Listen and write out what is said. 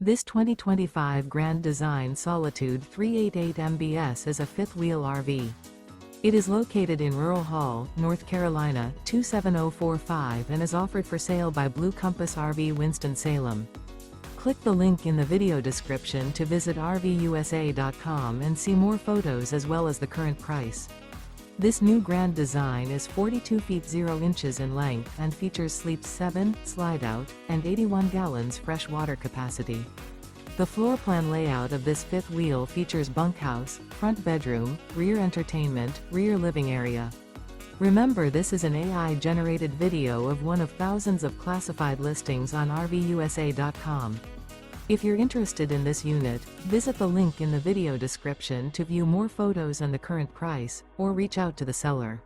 This 2025 Grand Design Solitude 388 MBS is a fifth-wheel RV. It is located in Rural Hall, North Carolina, 27045 and is offered for sale by Blue Compass RV Winston, Salem. Click the link in the video description to visit RVUSA.com and see more photos as well as the current price. This new Grand Design is 42 feet 0 inches in length and features sleeps 7, Slideout, and 81 gallons fresh water capacity. The floor plan layout of this fifth wheel features bunkhouse, front bedroom, rear entertainment, rear living area. Remember, this is an AI-generated video of one of thousands of classified listings on RVUSA.com. If you're interested in this unit, visit the link in the video description to view more photos and the current price, or reach out to the seller.